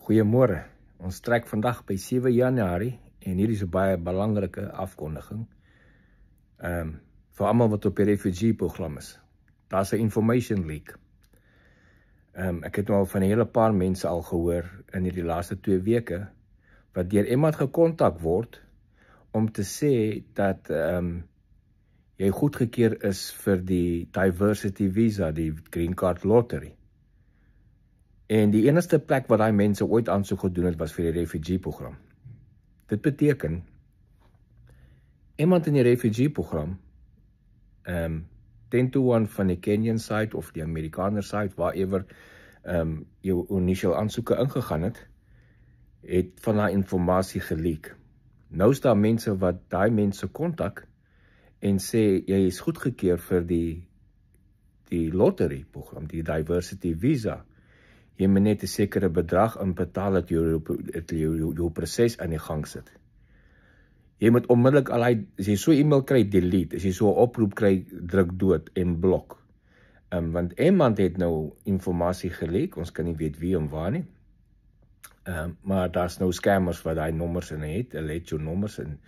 Goeiemôre, ons trek vandag by 7 Januarie en hier is 'n baie belangrike afkondiging. Vir almal wat op die refugee program is. Daar's 'n information leak. Ek het nou al van 'n hele paar mense al gehoor in hierdie laaste 2 weke wat deur iemand gekontak word om te sê dat jy goedgekeur is vir die diversity visa, die green card lottery. En die enigste plek waar daai mense ooit aansoek gedoen het was vir die refugee program. Dit beteken iemand in die refugee program 10-1 van die Kenyan side of die Amerikaner side, waarever jou initial aansoeke ingegaan het van daai informasie geleak. Nou is daar mense wat daai mense kontak en sê jy is goedgekeur vir die lottery program, die diversity visa. Jy moet net 'n sekere bedrag inbetaal dat jou proses aan die gang sit. Jy moet onmiddellik as jy so 'n e-mail kry, delete. As jy so 'n oproep kry, druk dood en blok. Want iemand het nou informasie geleek, ons kan nie weet wie en waar nie. Maar daar's nou scammers wat daai nommers in het, hulle het jou nommers en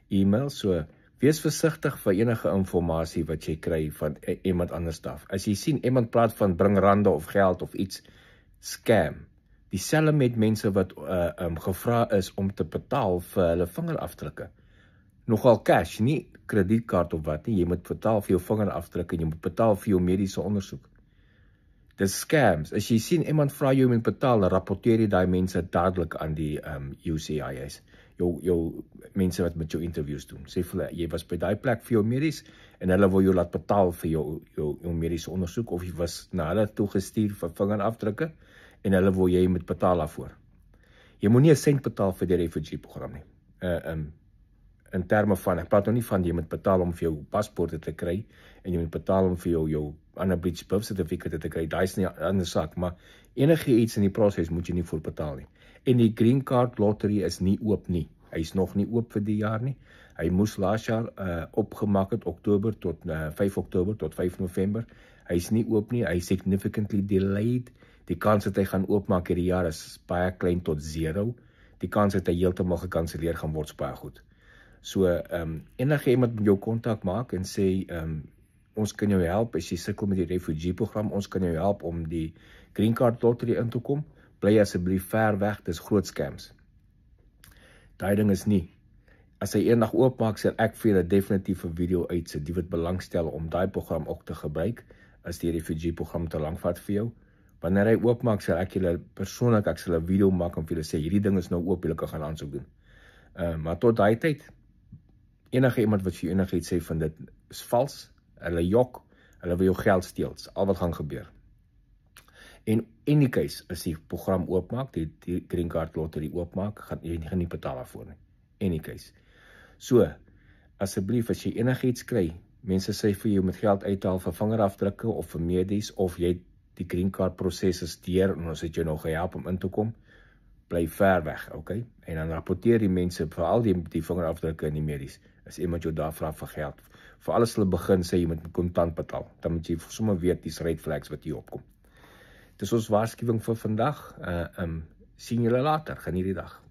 e-mails, so wees versigtig vir enige informasie wat jy kry van iemand anders af. As jy sien iemand praat van bring rande of geld of iets, scam. Dieselfde met mense wat gevra is om te betaal vir hulle vingerafdrukke. Nogal cash, nie kredietkaart of wat nie. Jy moet betaal vir jou vingerafdrukke en jy moet betaal vir jou mediese ondersoek. Dis scams. As jy sien iemand vra jou om te betaal, dan rapporteer jy daai mense dadelik aan die UCIS. Jou mense wat met jou interviews doen. Sê vir hulle, jy was by daai plek vir jou medies en hulle wil jou laat betaal vir jou mediese ondersoek, of jy was na hulle toe gestuur vir vingerafdrukke en hulle wil jy moet betaal daarvoor. Jy moet nie 'n sent betaal vir die refugee program nie. In terme van, ek praat nou nie van jy moet betaal om vir jou paspoorte te kry en jy moet betaal om vir jou unabridged birth certificate te kry. Daai is nie 'n ander saak, maar enige iets in die proses moet jy nie voor betaal nie. En die green card lottery is nie oop nie. Hy is nog nie oop vir die jaar nie. Hy moes laas jaar opgemaak het 5 Oktober tot 5 November. Hy is nie oop nie. Hy is significantly delayed. Die kans dat hy gaan oopmaak hierdie jaar is baie klein tot 0. Die kans dat hy heeltemal gekanselleer gaan word is baie goed. So enige iemand met jou kontak maak en sê ons kan jou help as jy sukkel met die refugee program, ons kan jou help om die green card lottery in te kom. Bly asseblief ver weg, dis groot scams. Daai ding is nie. As hy eendag oopmaak, sal ek vir julle definitief 'n video uitsit, die wat belangstel om daai program ook te gebruik, as die refugee program te lank vat vir jou. Wanneer hy oopmaak, sal ek julle persoonlik, ek sal 'n video maak en vir julle sê, hierdie ding is nou oop, julle kan gaan aansoek doen. Maar tot daai tyd, enige iemand wat vir jou enigiets sê van dit is vals, hulle jok, hulle wil jou geld steel, dis al wat gaan gebeur. En in die case, as die program oopmaak, die green card lottery oopmaak, gaan jy nie betaal daarvoor nie. In die case. So, asseblief, as jy enigiets kry, mense sê vir jou met geld uithaal vir vingerafdrukke of vir medies, of jy die green card proses is deur en ons het jou nou gehelp om in te kom, bly ver weg, okay? En dan rapporteer die mense, veral die vingerafdrukke en die medies, as iemand jou daar vra vir geld. Vir alles hulle begin sê jy moet kontant betaal, dan moet jy sommer weet die red flags wat hier opkom. Dis ons waarskuwing vir vandag. Sien julle later, geniet die dag.